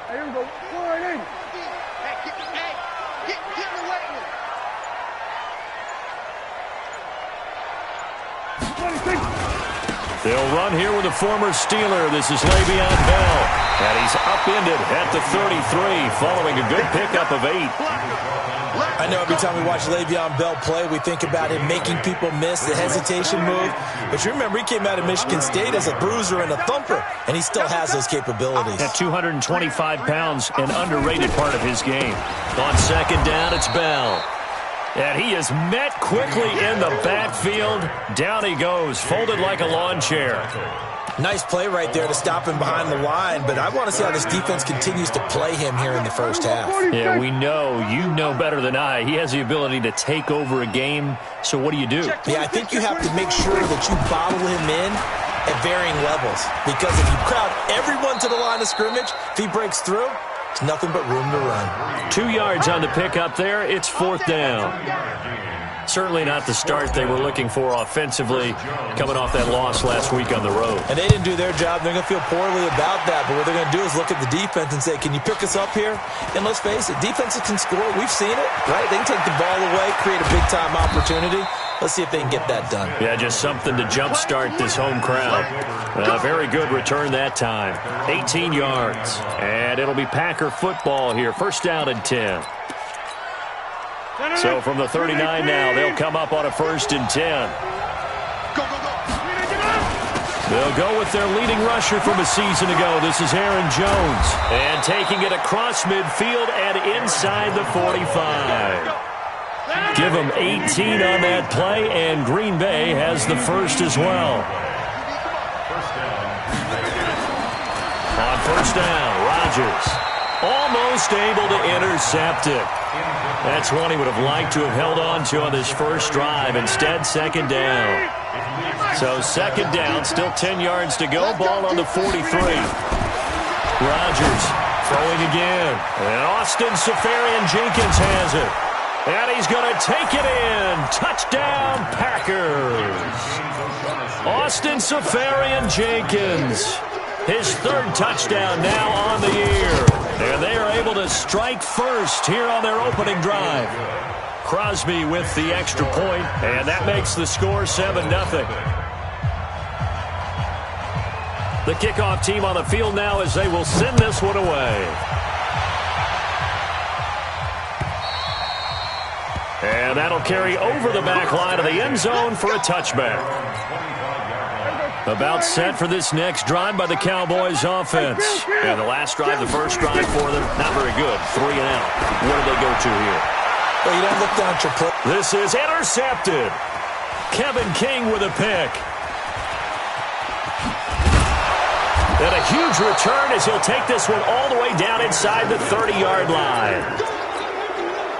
Hey, here we go. Go right in. Get in the way. 26. They'll run here with a former Steeler. This is Le'Veon Bell. And he's upended at the 33 following a good pickup of 8. I know every time we watch Le'Veon Bell play, we think about him making people miss the hesitation move. But you remember, he came out of Michigan State as a bruiser and a thumper, and he still has those capabilities. At 225 pounds, an underrated part of his game. On second down, it's Bell. And he is met quickly in the backfield. Down he goes, folded like a lawn chair. Nice play right there to stop him behind the line, but I want to see how this defense continues to play him here in the first half. Yeah, we know. You know better than I. He has the ability to take over a game, so what do you do? Yeah, I think you have to make sure that you bottle him in at varying levels, because if you crowd everyone to the line of scrimmage, if he breaks through, it's nothing but room to run. 2 yards on the pickup there. It's fourth down. Certainly not the start they were looking for offensively, coming off that loss last week on the road. And they didn't do their job. They're going to feel poorly about that. But what they're going to do is look at the defense and say, can you pick us up here? And let's face it, defenses can score. We've seen it, right? They can take the ball away, create a big-time opportunity. Let's see if they can get that done. Yeah, just something to jumpstart this home crowd. Very good return that time. 18 yards. And it'll be Packer football here. First down and 10. So from the 39 now, they'll come up on a 1st and 10. They'll go with their leading rusher from a season ago. This is Aaron Jones. And taking it across midfield and inside the 45. Give them 18 on that play, and Green Bay has the first as well. On first down, Rodgers almost able to intercept it. That's one he would have liked to have held on to on this first drive. Instead, second down. So second down, still 10 yards to go. Ball on the 43. Rodgers throwing again. And Austin Seferian-Jenkins has it. And he's going to take it in. Touchdown, Packers. Austin Seferian-Jenkins. His 3rd touchdown now on the year. And they are able to strike first here on their opening drive. Crosby with the extra point, and that makes the score 7-0. The kickoff team on the field now as they will send this one away. And that'll carry over the back line of the end zone for a touchback. About set for this next drive by the Cowboys offense. And the last drive, the first drive for them, not very good. 3 and out. What do they go to here? Well, you don't look down at your play. This is intercepted. Kevin King with a pick. And a huge return as he'll take this one all the way down inside the 30-yard line.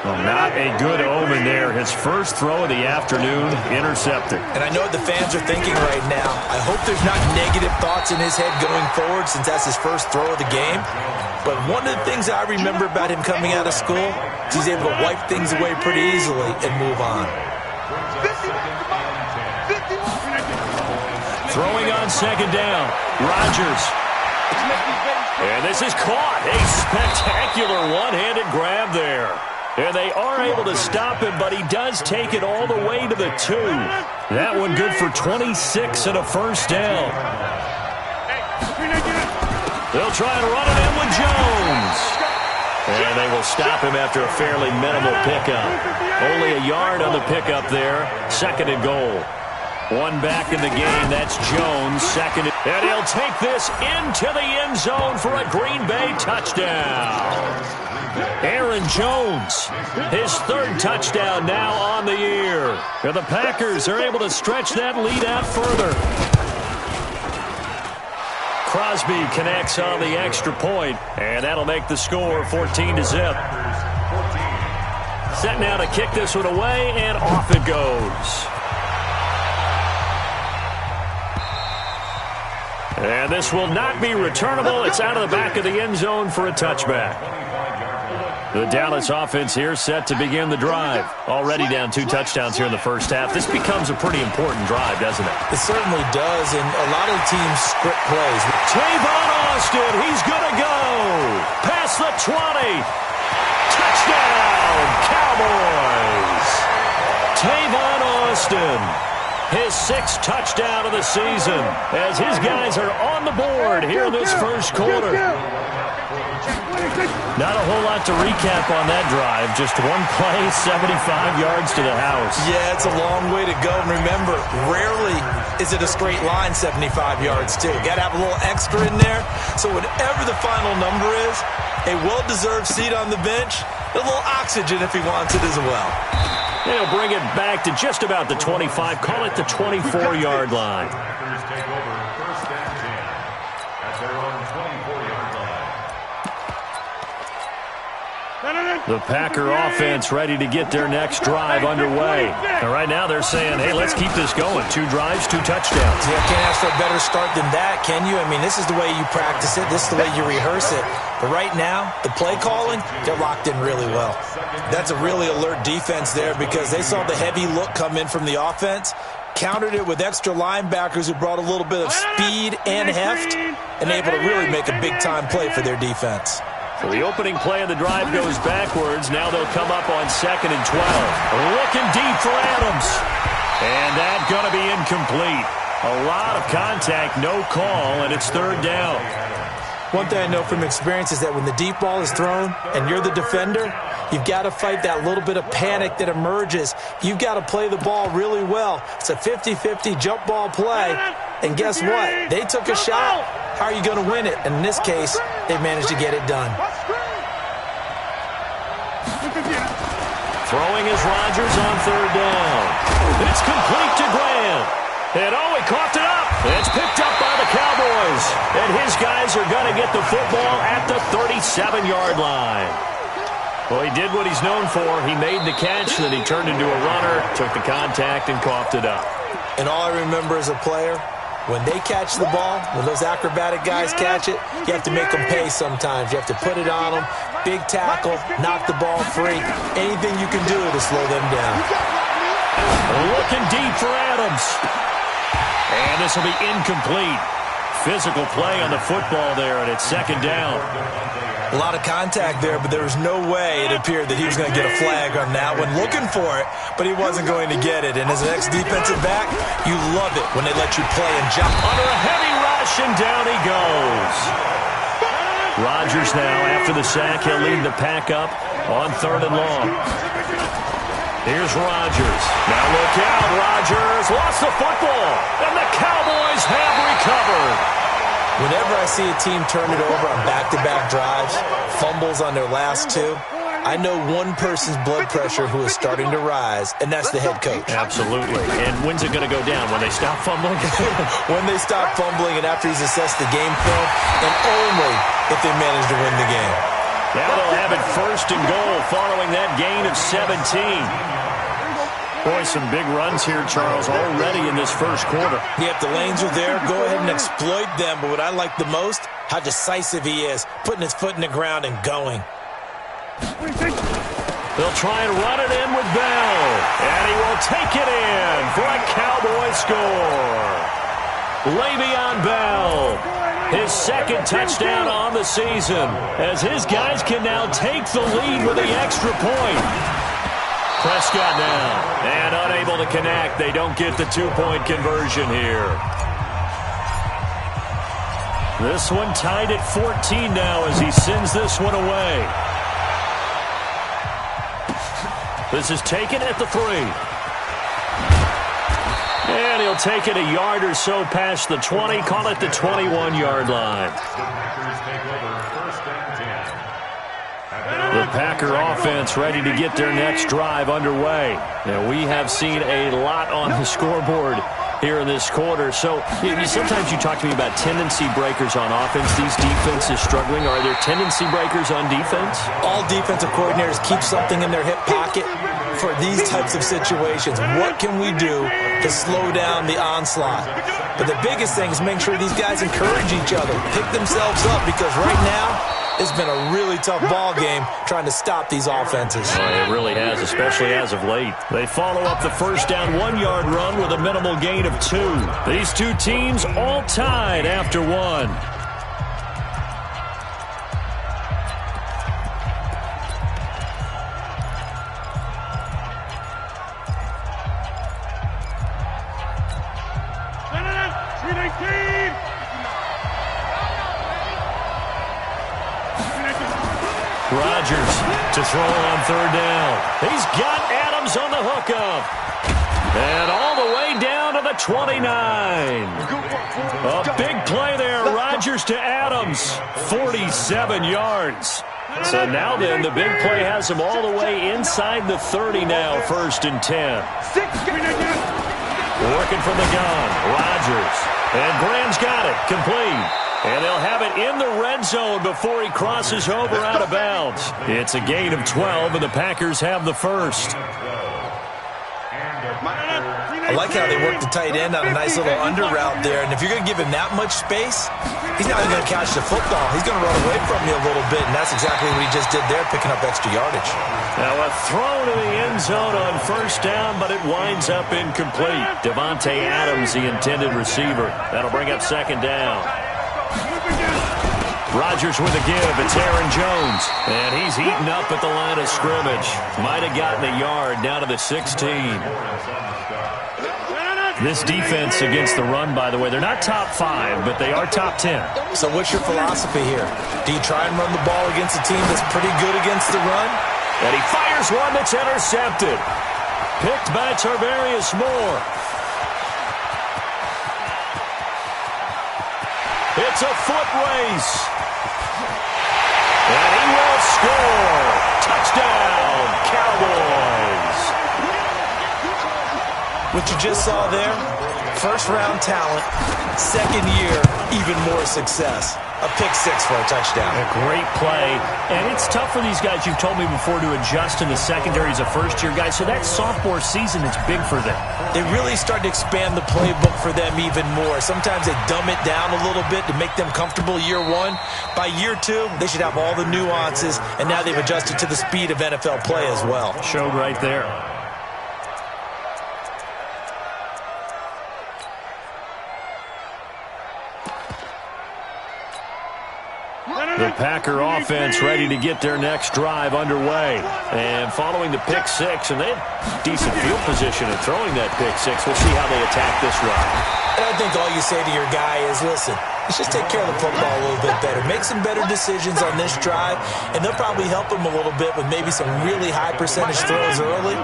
Well, not a good omen there. His first throw of the afternoon, intercepted. And I know what the fans are thinking right now. I hope there's not negative thoughts in his head going forward since that's his first throw of the game. But one of the things I remember about him coming out of school is he's able to wipe things away pretty easily and move on. Throwing on second down, Rodgers. And this is caught. A spectacular one-handed grab there. And they are able to stop him, but he does take it all the way to the 2. That one good for 26 and a first down. They'll try and run it in with Jones. And they will stop him after a fairly minimal pickup. Only a yard on the pickup there. 2nd and goal. One back in the game. That's Jones. Second. And he'll take this into the end zone for a Green Bay touchdown. Aaron Jones, his 3rd touchdown now on the year. And the Packers are able to stretch that lead out further. Crosby connects on the extra point, and that'll make the score 14-0. Set now to kick this one away, and off it goes. And this will not be returnable. It's out of the back of the end zone for a touchback. The Dallas offense here set to begin the drive. Already down 2 touchdowns here in the first half. This becomes a pretty important drive, doesn't it? It certainly does, and a lot of teams script plays. Tavon Austin, he's going to go. Pass across the 20. Touchdown, Cowboys. Tavon Austin, his 6th touchdown of the season, as his guys are on the board here in this first quarter. Not a whole lot to recap on that drive. Just one play, 75 yards to the house. Yeah, it's a long way to go. And remember, rarely is it a straight line 75 yards, too. Got to have a little extra in there. So whatever the final number is, a well-deserved seat on the bench, a little oxygen if he wants it as well. They'll bring it back to just about the 25. Call it the 24-yard line. The Packer offense ready to get their next drive underway. And right now they're saying, hey, let's keep this going. 2 drives, 2 touchdowns. Yeah, can't ask for a better start than that, can you? I mean, this is the way you practice it. This is the way you rehearse it. But right now, the play calling, they're locked in really well. That's a really alert defense there because they saw the heavy look come in from the offense, countered it with extra linebackers who brought a little bit of speed and heft, and able to really make a big-time play for their defense. So the opening play of the drive goes backwards. Now they'll come up on 2nd and 12. Looking deep for Adams. And that's going to be incomplete. A lot of contact, no call, and it's 3rd down. One thing I know from experience is that when the deep ball is thrown and you're the defender, you've got to fight that little bit of panic that emerges. You've got to play the ball really well. It's a 50-50 jump ball play. And guess what? They took a shot. How are you going to win it? And in this case, they managed to get it done. Throwing is Rodgers on 3rd down. It's complete to Graham. And he coughed it up. It's picked up by the Cowboys. And his guys are going to get the football at the 37-yard line. Well, he did what he's known for. He made the catch, then he turned into a runner, took the contact, and coughed it up. And all I remember as a player, when they catch the ball, when those acrobatic guys catch it, you have to make them pay sometimes. You have to put it on them, big tackle, knock the ball free. Anything you can do to slow them down. Looking deep for Adams. And this will be incomplete. Physical play on the football there, and it's 2nd down. A lot of contact there, but there was no way it appeared that he was going to get a flag on that one. Looking for it, but he wasn't going to get it. And as an ex-defensive back, you love it when they let you play and jump. Under a heavy rush, and down he goes. Rodgers now, after the sack, he'll lead the pack up on 3rd and long. Here's Rodgers. Now look out, Rodgers lost the football, and the Cowboys have recovered. Whenever I see a team turn it over on back-to-back drives, fumbles on their last 2, I know one person's blood pressure who is starting to rise, and that's the head coach. Absolutely. And when's it going to go down? When they stop fumbling? When they stop fumbling and after he's assessed the game film, and only if they manage to win the game. Now they'll have it 1st and goal following that gain of 17. Boy, some big runs here, Charles, already in this first quarter. Yeah, if the lanes are there, go ahead and exploit them. But what I like the most, how decisive he is, putting his foot in the ground and going. They'll try and run it in with Bell. And he will take it in for a Cowboy score. Le'Veon Bell, his 2nd touchdown on the season, as his guys can now take the lead with the extra point. Prescott now, and unable to connect. They don't get the 2-point conversion here. This one tied at 14 now as he sends this one away. This is taken at the 3. And he'll take it a yard or so past the 20, call it the 21-yard line. The Packer offense ready to get their next drive underway. Now, we have seen a lot on the scoreboard here in this quarter. So sometimes you talk to me about tendency breakers on offense. These defenses struggling. Are there tendency breakers on defense? All defensive coordinators keep something in their hip pocket for these types of situations. What can we do to slow down the onslaught? But the biggest thing is make sure these guys encourage each other, pick themselves up, because right now it's been a really tough ball game trying to stop these offenses. Oh, it really has, especially as of late. They follow up the first down 1-yard run with a minimal gain of 2. These two teams all tied after 1. Rodgers to throw on third down. He's got Adams on the hookup. And all the way down to the 29. A big play there. Rodgers to Adams. 47 yards. So now then, the big play has him all the way inside the 30 now, 1st and 10. Working from the gun, Rodgers. And Graham's got it, complete. And they'll have it in the red zone before he crosses over out of bounds. It's a gain of 12, and the Packers have the first. I like how they work the tight end on a nice little under route there. And if you're going to give him that much space, he's not even going to catch the football. He's going to run away from you a little bit, and that's exactly what he just did there, picking up extra yardage. Now a throw to the end zone on 1st down, but it winds up incomplete. Devontae Adams, the intended receiver. That'll bring up 2nd down. Rodgers with a give. It's Aaron Jones. And he's eaten up at the line of scrimmage. Might have gotten a yard down to the 16. This defense against the run, by the way, they're not top 5, but they are top 10. So what's your philosophy here? Do you try and run the ball against a team that's pretty good against the run? And he fires one that's intercepted. Picked by Tarvarius Moore. It's a foot race. And he will score. Touchdown, Cowboys. What you just saw there, 1st-round talent, 2nd year, even more success. A pick 6 for a touchdown. A great play. And it's tough for these guys, you've told me before, to adjust in the secondary as a first-year guy. So that sophomore season is big for them. They really start to expand the playbook for them even more. Sometimes they dumb it down a little bit to make them comfortable year 1. By year 2, they should have all the nuances, and now they've adjusted to the speed of NFL play as well. Showed right there. The Packer offense ready to get their next drive underway. And following the pick 6, and they had decent field position in throwing that pick 6. We'll see how they attack this run. And I think all you say to your guy is, listen, let's just take care of the football a little bit better. Make some better decisions on this drive, and they'll probably help him a little bit with maybe some really high percentage throws early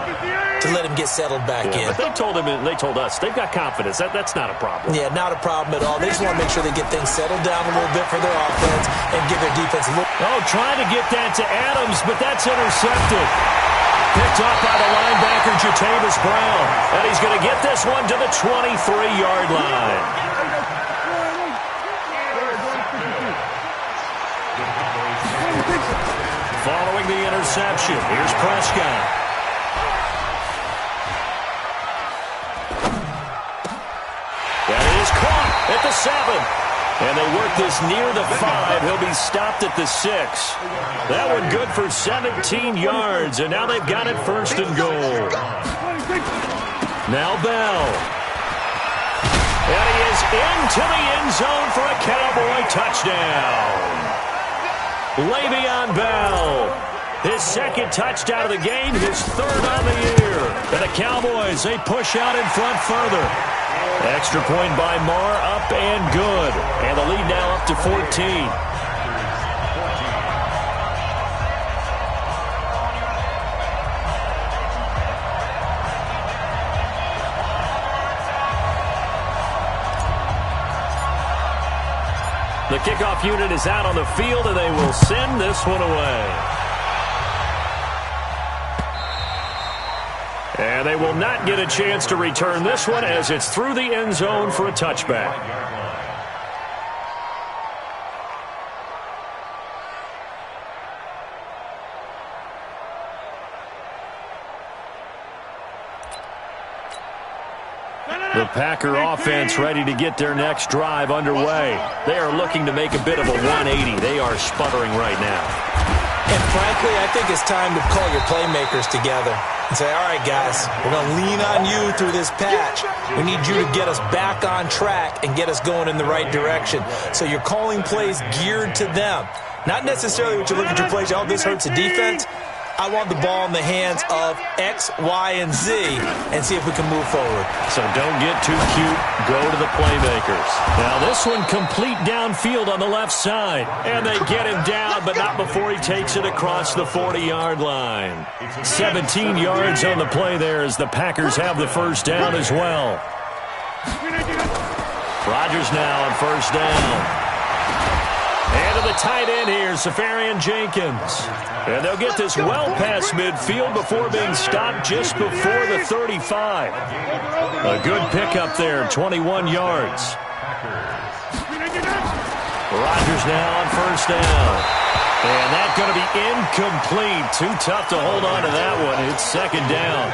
to let him get settled back in. But they told him, and they told us, they've got confidence. That's not a problem. Yeah, not a problem at all. They just want to make sure they get things settled down a little bit for their offense and give their defense a look. Oh, trying to get that to Adams, but that's intercepted. Picked off by the linebacker, Jatavis Brown. And he's going to get this one to the 23-yard line. Following the interception, here's Prescott. At the 7. And they work this near the 5. He'll be stopped at the 6. That one good for 17 yards. And now they've got it 1st and goal. Now Bell. And he is into the end zone for a Cowboy touchdown. Le'Veon Bell. His 2nd touchdown of the game, his 3rd on the year. And the Cowboys, they push out in front further. Extra point by Marr, up and good. And the lead now up to 14. The kickoff unit is out on the field, and they will send this one away. And they will not get a chance to return this one as it's through the end zone for a touchback. The Packer offense ready to get their next drive underway. They are looking to make a bit of a 180. They are sputtering right now. And frankly, I think it's time to call your playmakers together and say, all right, guys, we're going to lean on you through this patch. We need you to get us back on track and get us going in the right direction. So you're calling plays geared to them. Not necessarily what you look at your plays, oh, this hurts the defense. I want the ball in the hands of X, Y, and Z and see if we can move forward. So don't get too cute. Go to the playmakers. Now this one complete downfield on the left side. And they get him down, but not before he takes it across the 40-yard line. 17 yards on the play there as the Packers have the first down as well. Rodgers now on first down. And to the tight end here, Safarian Jenkins. And they'll get this well past midfield before being stopped just before the 35. A good pickup there, 21 yards. Rodgers now on first down. And that's going to be incomplete. Too tough to hold on to that one. It's second down.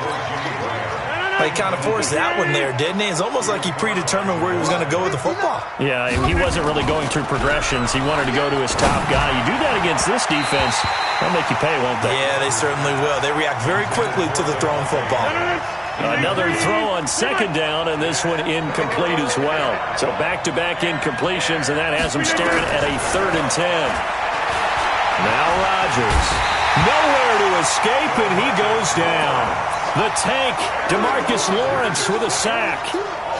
He kind of forced that one there, didn't he? It's almost like he predetermined where he was going to go with the football. Yeah, he wasn't really going through progressions. He wanted to go to his top guy. You do that against this defense, they'll make you pay, won't they? Yeah, they certainly will. They react very quickly to the thrown football. Another throw on second down, and this one incomplete as well. So back-to-back incompletions, and that has him staring at a 3rd and 10. Now Rodgers. Nowhere to escape, and he goes down. The tank, DeMarcus Lawrence with a sack.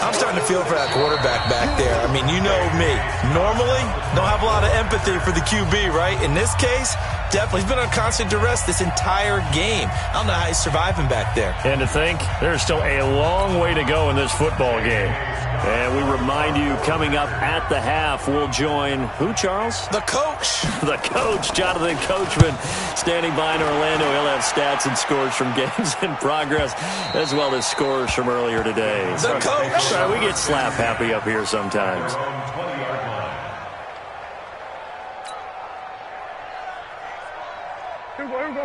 I'm starting to feel for that quarterback back there. I mean, you know me. Normally, don't have a lot of empathy for the QB, right? In this case, definitely. He's been on constant duress this entire game. I don't know how he's surviving back there. And to think, there's still a long way to go in this football game. And we remind you, coming up at the half, we'll join who, Charles? The coach. The coach, Jonathan Coachman, standing by in Orlando. He'll have stats and scores from games in progress, as well as scores from earlier today. The coach. Sorry, we get slap happy up here sometimes.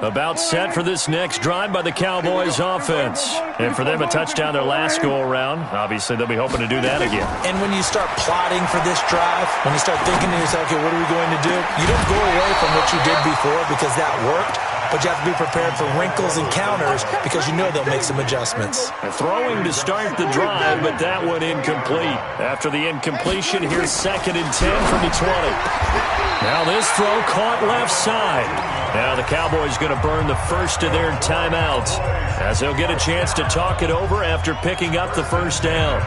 About set for this next drive by the Cowboys offense. And for them, a touchdown their last go-around. Obviously, they'll be hoping to do that again. And when you start plotting for this drive, when you start thinking to yourself, okay, what are we going to do? You don't go away from what you did before because that worked, but you have to be prepared for wrinkles and counters because you know they'll make some adjustments. Throwing to start the drive, but that one incomplete. After the incompletion, here's 2nd and 10 from the 20. Now this throw caught left side. Now the Cowboys going to burn the first of their timeouts as they'll get a chance to talk it over after picking up the first down.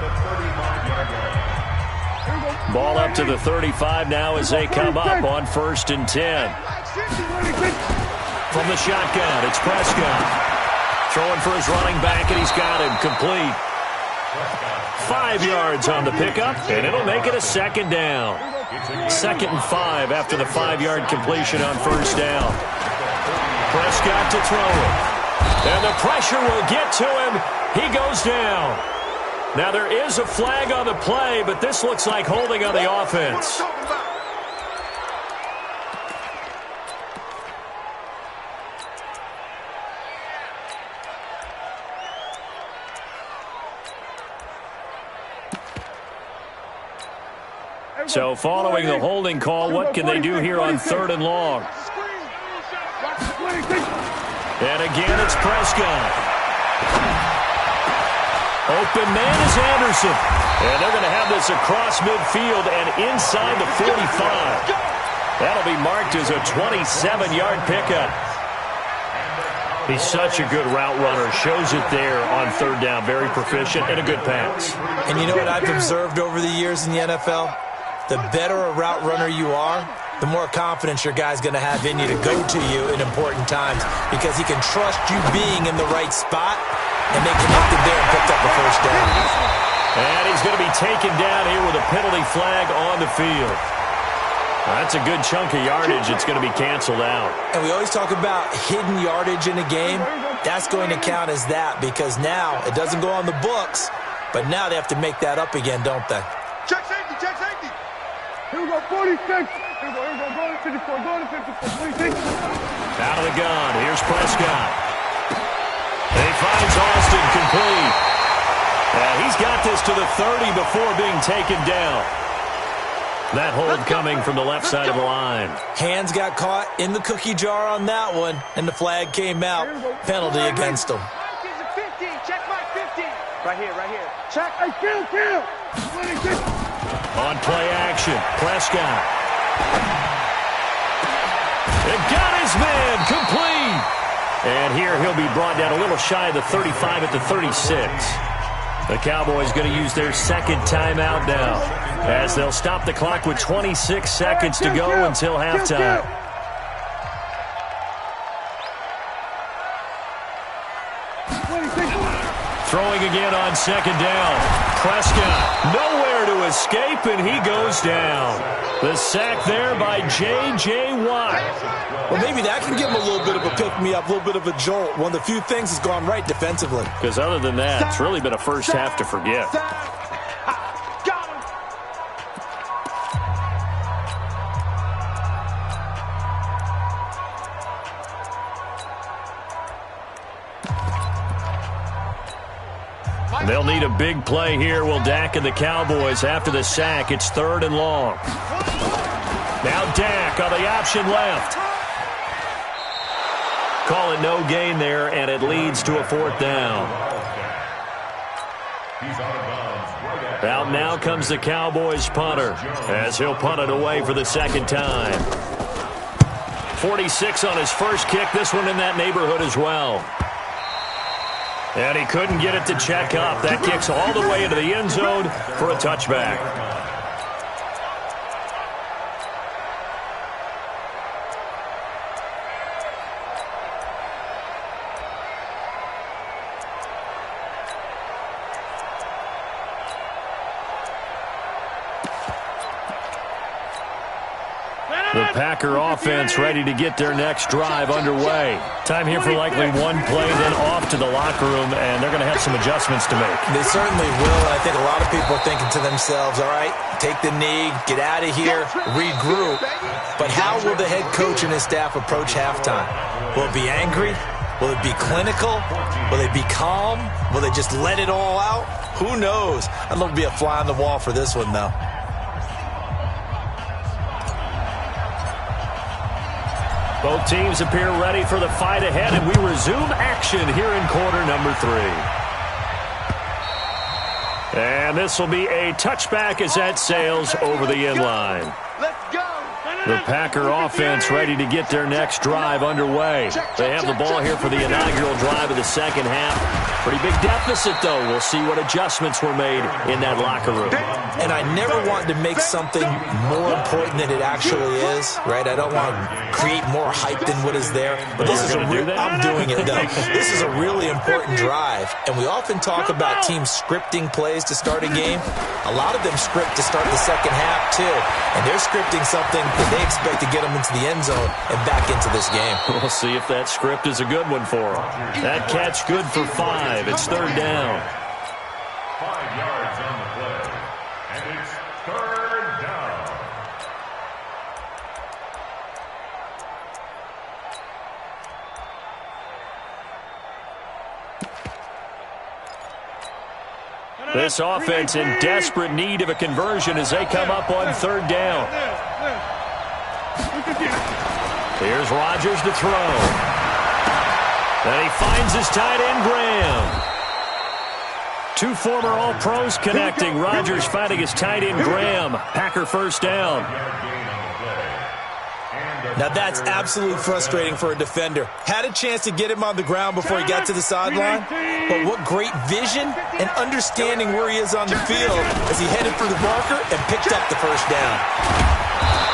Ball up to the 35 now as they come up on 1st and 10. From the shotgun, it's Prescott. Throwing for his running back, and he's got him complete. 5 yards on the pickup, and it'll make it a 2nd down. 2nd and 5 after the 5-yard completion on 1st down. Prescott to throw it. And the pressure will get to him. He goes down. Now there is a flag on the play, but this looks like holding on the offense. So following the holding call, what can they do here on 3rd and long? And again, it's Prescott. Open man is Anderson. And they're going to have this across midfield and inside the 45. That'll be marked as a 27-yard pickup. He's such a good route runner. Shows it there on 3rd down. Very proficient and a good pass. And you know what I've observed over the years in the NFL? The better a route runner you are, the more confidence your guy's going to have in you to go to you in important times because he can trust you being in the right spot, and they connected there and picked up a first down. And he's going to be taken down here with a penalty flag on the field. That's a good chunk of yardage. It's going to be canceled out. And we always talk about hidden yardage in a game. That's going to count as that because now it doesn't go on the books, but now they have to make that up again, don't they? Check safety, check safety. Here we go, 46. Here we go, go to 54, go to 54, 46. Out of the gun, here's Prescott. He finds Austin complete. He's got this to the 30 before being taken down. That hold coming from the left side of the line. Hands got caught in the cookie jar on that one, and the flag came out. Penalty against him. Check my 50. Right here. Check, I kill. 26. On play action, Prescott. It got his man complete. And here he'll be brought down a little shy of the 35 at the 36. The Cowboys going to use their second timeout now, as they'll stop the clock with 26 seconds to go until halftime. Throwing again on second down. Prescott nowhere to escape, and he goes down. The sack there by J.J. Watt. Well, maybe that can give him a little bit of a pick-me-up, a little bit of a jolt. One of the few things has gone right defensively. Because other than that, it's really been a first half to forget. They'll need a big play here. Will Dak and the Cowboys after the sack. It's 3rd and long. Now Dak on the option left. Call it no gain there, and it leads to a 4th down. Out now comes the Cowboys punter, as he'll punt it away for the second time. 46 on his first kick. This one in that neighborhood as well. And he couldn't get it to check up. That kicks all the way into the end zone for a touchback. The Packer offense ready to get their next drive underway. Time here for likely one play, then off to the locker room, and they're going to have some adjustments to make. They certainly will, and I think a lot of people are thinking to themselves, all right, take the knee, get out of here, regroup. But how will the head coach and his staff approach halftime? Will it be angry? Will it be clinical? Will they be calm? Will they just let it all out? Who knows? I'd love to be a fly on the wall for this one, though. Both teams appear ready for the fight ahead, and we resume action here in quarter number 3. And this will be a touchback as that sails over the end line. The Packer offense ready to get their next drive underway. They have the ball here for the inaugural drive of the second half. Pretty big deficit, though. We'll see what adjustments were made in that locker room. And I never want to make something more important than it actually is, right? I don't want to create more hype than what is there. But this is I'm doing it, though. This is a really important drive. And we often talk about teams scripting plays to start a game. A lot of them script to start the second half, too. And they're scripting something that they expect to get them into the end zone and back into this game. We'll see if that script is a good one for them. That catch good for 5. It's 3rd down. 5 yards on the play. And it's 3rd down. This offense in desperate need of a conversion as they come up on 3rd down. Here's Rodgers to throw. Then he finds his tight end, Graham. 2 former All-Pros connecting. Rodgers finding his tight end, Graham. Packer 1st down. Now that's absolutely frustrating for a defender. Had a chance to get him on the ground before he got to the sideline, but what great vision and understanding where he is on the field as he headed for the marker and picked up the 1st down.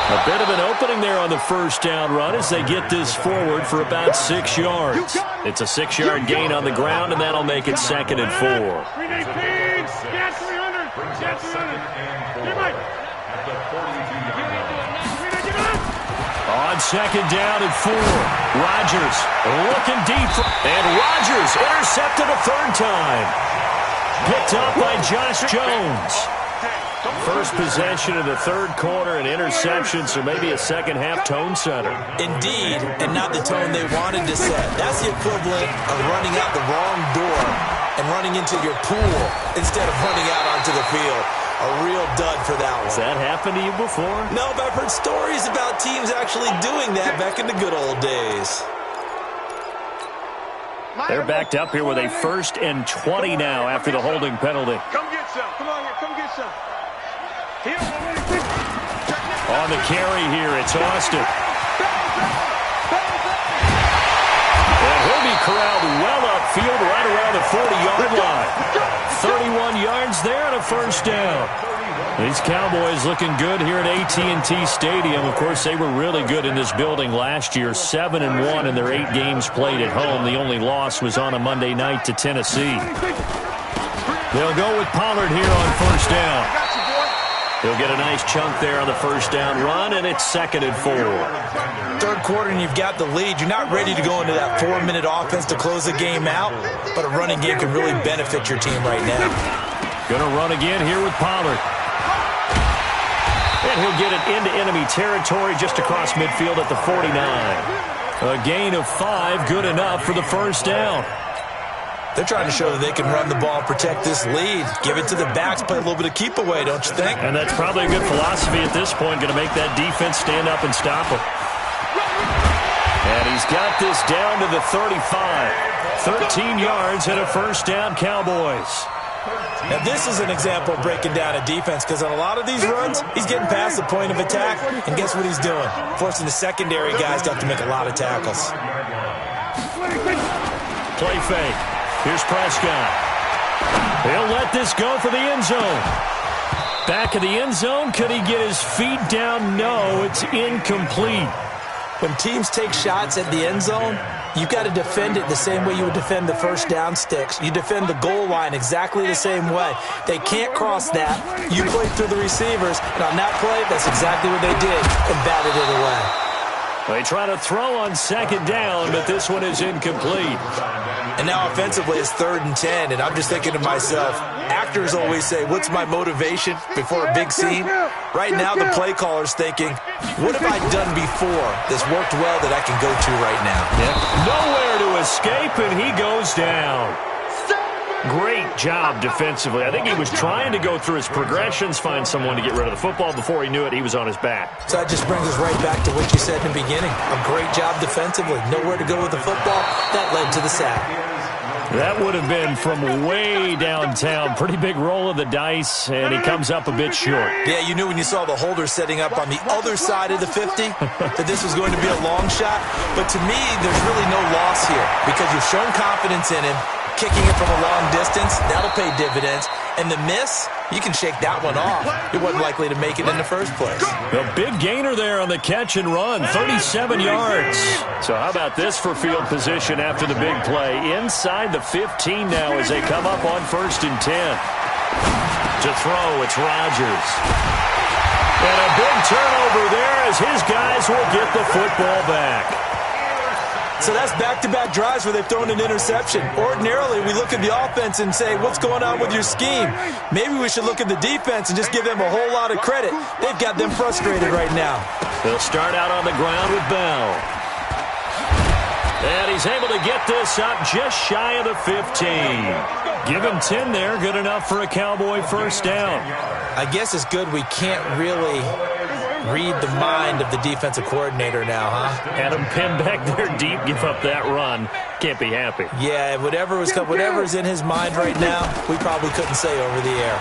A bit of an opening there on the 1st down run as they get this forward for about 6 yards. It's a 6-yard gain on the ground, and that'll make it 2nd and 4. On 2nd down and 4, Rodgers looking deep, and Rodgers intercepted a 3rd time. Picked up by Josh Jones. First possession of the 3rd quarter, an interception, so maybe a second-half tone setter. Indeed, and not the tone they wanted to set. That's the equivalent of running out the wrong door and running into your pool instead of running out onto the field. A real dud for that one. Has that happened to you before? No, but I've heard stories about teams actually doing that back in the good old days. They're backed up here with a 1st and 20 now after the holding penalty. Come get some. Come on, come get some. On the carry here, it's Austin. And he'll be 40-yard line. 31 yards there and a first down. These Cowboys looking good here at AT&T Stadium. Of course, they were really good in this building last year, 7-1 in their 8 games played at home. The only loss was on a Monday night to Tennessee. They'll go with Pollard here on first down. He'll get a nice chunk there on the first down run, and it's 2nd and 4. Third quarter and you've got the lead. You're not ready to go into that 4-minute offense to close the game out, but a running game can really benefit your team right now. Going to run again here with Pollard. And he'll get it into enemy territory just across midfield at the 49. A gain of 5, good enough for the first down. They're trying to show that they can run the ball and protect this lead. Give it to the backs, play a little bit of keep away, don't you think? And that's probably a good philosophy at this point, going to make that defense stand up and stop him. And he's got this down to the 35. 13 yards and a first down, Cowboys. Now, this is an example of breaking down a defense because on a lot of these runs, he's getting past the point of attack, and guess what he's doing? Forcing the secondary guys to have to make a lot of tackles. Play fake. Here's Prescott. He'll let this go for the end zone. Back of the end zone. Could he get his feet down? No, it's incomplete. When teams take shots at the end zone, you've got to defend it the same way you would defend the first down sticks. You defend the goal line exactly the same way. They can't cross that. You play through the receivers, and on that play, that's exactly what they did, and batted it away. They try to throw on second down, but this one is incomplete. And now offensively it's 3rd and 10, and I'm just thinking to myself, actors always say, what's my motivation before a big scene? Right now the play caller's thinking, what have I done before that's worked well that I can go to right now? Yep. Nowhere to escape, and he goes down. Great job defensively. I think he was trying to go through his progressions, find someone to get rid of the football. Before he knew it, he was on his back. So that just brings us right back to what you said in the beginning. A great job defensively. Nowhere to go with the football. That led to the sack. That would have been from way downtown. Pretty big roll of the dice, and he comes up a bit short. Yeah, you knew when you saw the holder setting up on the other side of the 50 that this was going to be a long shot. But to me, there's really no loss here because you've shown confidence in him. Kicking it from a long distance, that'll pay dividends. And the miss, you can shake that one off. It wasn't likely to make it in the first place. A big gainer there on the catch and run, 37 yards. So how about this for field position after the big play? Inside the 15 now as they come up on 1st and 10. To throw, it's Rodgers. And a big turnover there as his guys will get the football back. So that's back-to-back drives where they've thrown an interception. Ordinarily, we look at the offense and say, what's going on with your scheme? Maybe we should look at the defense and just give them a whole lot of credit. They've got them frustrated right now. They'll start out on the ground with Bell. And he's able to get this up just shy of the 15. Give him 10 there. Good enough for a Cowboy first down. I guess it's good we can't really read the mind of the defensive coordinator now, huh? Had him pinned back there deep, give up that run. Can't be happy. Yeah, whatever's in his mind right now, we probably couldn't say over the air.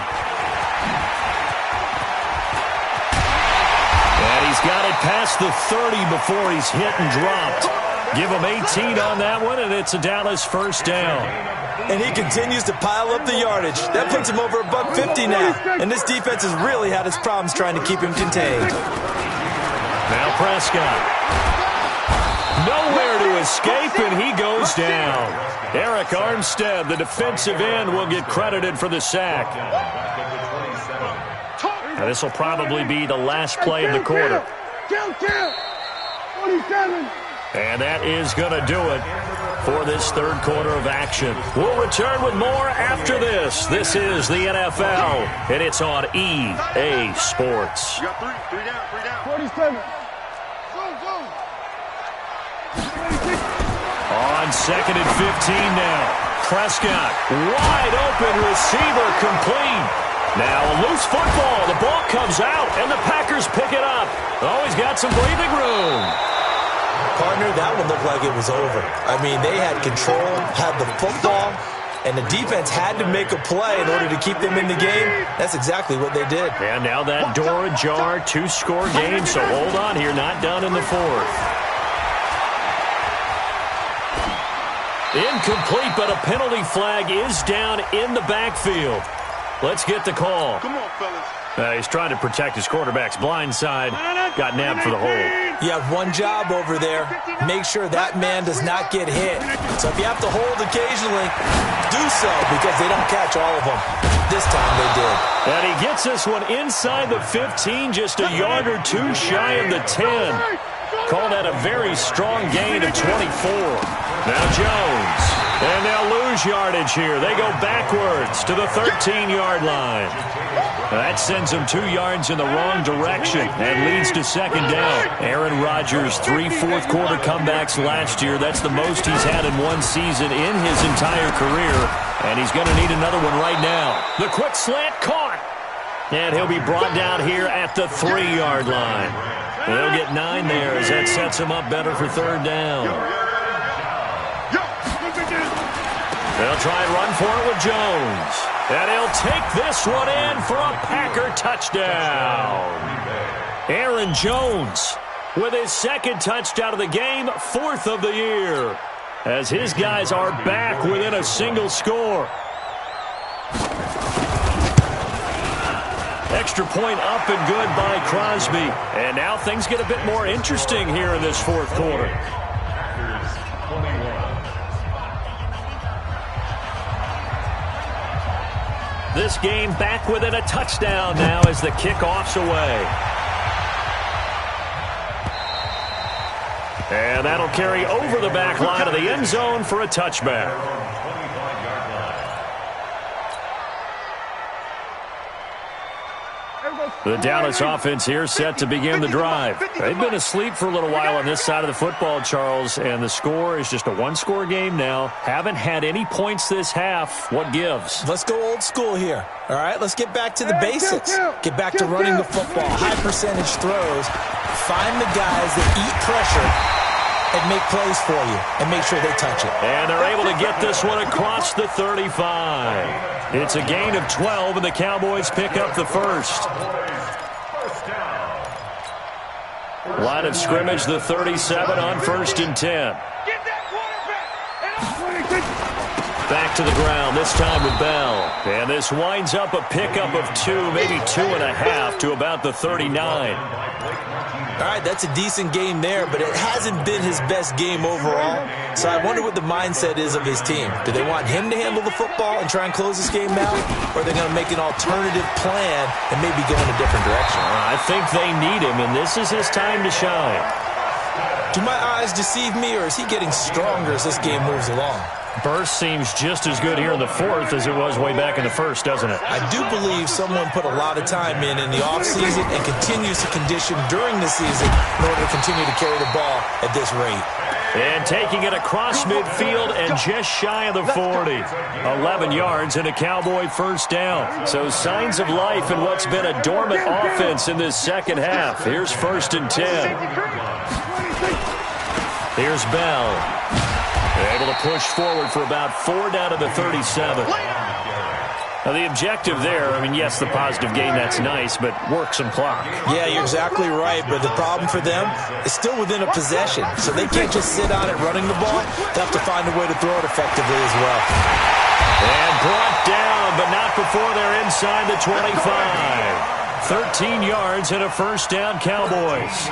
And he's got it past the 30 before he's hit and dropped. Give him 18 on that one, and it's a Dallas first down. And he continues to pile up the yardage. That puts him over $150 now. And this defense has really had its problems trying to keep him contained. Now Prescott. Nowhere to escape, and he goes down. Eric Armstead, the defensive end, will get credited for the sack. Now, this will probably be the last play of the quarter. 47. And that is going to do it for this third quarter of action. We'll return with more after this. This is the NFL, and it's on EA Sports. You got three down. 47. Go. On 2nd and 15 now. Prescott, wide open receiver, complete. Now a loose football. The ball comes out, and the Packers pick it up. Oh, he's got some breathing room. Partner, that one looked like it was over. I mean, they had control, had the football, and the defense had to make a play in order to keep them in the game. That's exactly what they did. And now that door ajar, 2-score game, so hold on here, not done in the fourth. Incomplete, but a penalty flag is down in the backfield. Let's get the call. Come on, fellas. He's trying to protect his quarterback's blind side. Got nabbed for the hold. You have one job over there. Make sure that man does not get hit. So if you have to hold occasionally, do so, because they don't catch all of them. This time they did. And he gets this one inside the 15, just a yard or two shy of the 10. Call that a very strong gain of 24. Now Jones. And they'll lose yardage here. They go backwards to the 13-yard line. That sends them 2 yards in the wrong direction and leads to second down. Aaron Rodgers, 3 fourth-quarter comebacks last year. That's the most he's had in one season in his entire career. And he's going to need another one right now. The quick slant caught. And he'll be brought down here at the 3-yard line. They'll get 9 there as that sets him up better for third down. They'll try and run for it with Jones. And he'll take this one in for a Packer touchdown. Aaron Jones with his second touchdown of the game, 4th of the year, as his guys are back within a single score. Extra point up and good by Crosby. And now things get a bit more interesting here in this fourth quarter. This game back within a touchdown now as the kickoff's away. And that'll carry over the back line of the end zone for a touchback. The Dallas offense here set to begin the drive. They've been asleep for a little while on this side of the football, Charles, and the score is just a one-score game now. Haven't had any points this half. What gives? Let's go old school here. All right, let's get back to the basics. Get back to running the football, high percentage throws. Find the guys that eat pressure and make plays for you and make sure they touch it. And they're able to get this one across the 35. It's a gain of 12, and the Cowboys pick up the first. Line of scrimmage, the 37 on 1st and 10. Back to the ground, this time with Bell. And this winds up a pickup of 2, maybe 2.5 to about the 39. All right, that's a decent game there, but it hasn't been his best game overall. So I wonder what the mindset is of his team. Do they want him to handle the football and try and close this game out? Or are they going to make an alternative plan and maybe go in a different direction? I think they need him, and this is his time to shine. Do my eyes deceive me, or is he getting stronger as this game moves along? Burst seems just as good here in the fourth as it was way back in the first, doesn't it? I do believe someone put a lot of time in the offseason and continues to condition during the season in order to continue to carry the ball at this rate. And taking it across midfield and just shy of the 40. 11 yards and a Cowboy first down. So signs of life in what's been a dormant offense in this second half. Here's 1st and 10. Here's Bell. Able to push forward for about 4 down to the 37. Now, the objective there, I mean, yes, the positive gain, that's nice, but work some clock. Yeah, you're exactly right, but the problem for them is still within a possession, so they can't just sit on it running the ball. They have to find a way to throw it effectively as well. And brought down, but not before they're inside the 25. 13 yards and a first down, Cowboys.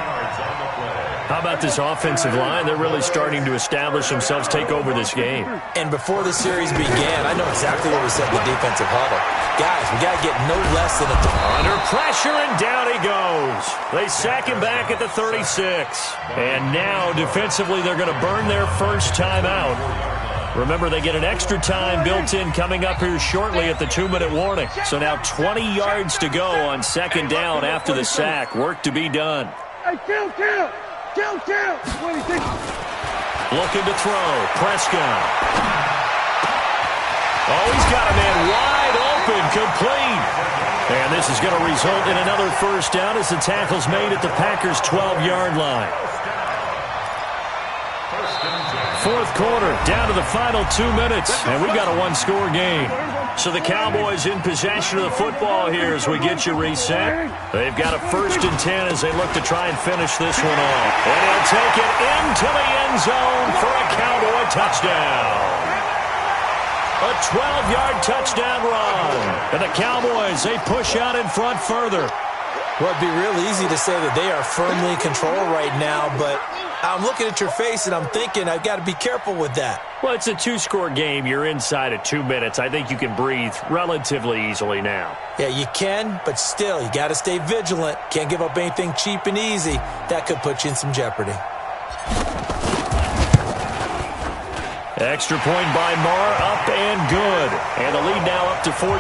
How about this offensive line? They're really starting to establish themselves, take over this game. And before the series began, I know exactly what we said in the defensive huddle. Guys, we got to get no less than a... Under pressure, and down he goes. They sack him back at the 36. And now, defensively, they're going to burn their first time out. Remember, they get an extra time built in coming up here shortly at the 2-minute warning. So now 20 yards to go on second down after the sack. Work to be done. Hey, kill! Looking to throw. Prescott. Oh, he's got a man wide open, complete. And this is going to result in another first down as the tackle's made at the Packers' 12-yard line. Fourth quarter, down to the final 2 minutes, and we've got a one-score game. So the Cowboys in possession of the football here as we get you reset. They've got a 1st and 10 as they look to try and finish this one off. And he'll take it into the end zone for a Cowboy touchdown. A 12-yard touchdown run. And the Cowboys, they push out in front further. Well, it'd be real easy to say that they are firmly in control right now, but I'm looking at your face and I'm thinking I've got to be careful with that. Well, it's a two-score game. You're inside of 2 minutes. I think you can breathe relatively easily now. Yeah, you can, but still, you got to stay vigilant. Can't give up anything cheap and easy. That could put you in some jeopardy. Extra point by Marr, up and good. And the lead now up to 14.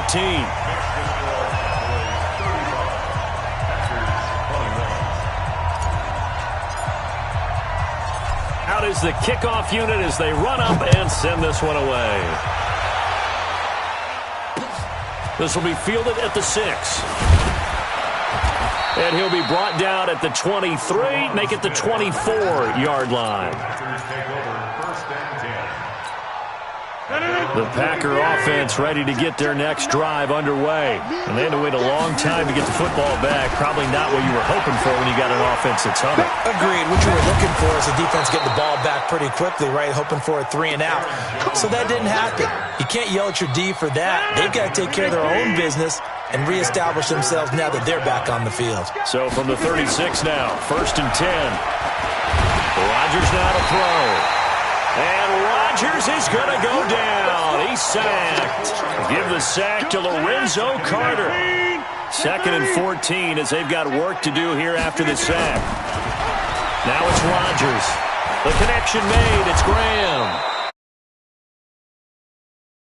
Out is the kickoff unit as they run up and send this one away. This will be fielded at the 6. And he'll be brought down at the 23, make it the 24-yard line. The Packer offense ready to get their next drive underway. And they had to wait a long time to get the football back. Probably not what you were hoping for when you got an offense that's humming. Agreed. What you were looking for is the defense getting the ball back pretty quickly, right? Hoping for a 3 and out. So that didn't happen. You can't yell at your D for that. They've got to take care of their own business and reestablish themselves now that they're back on the field. So from the 36 now, 1st and 10. Rodgers now to throw. And Rodgers is going to go down. He's sacked. Give the sack to Lorenzo Carter. 2nd and 14 as they've got work to do here after the sack. Now it's Rodgers. The connection made. It's Graham.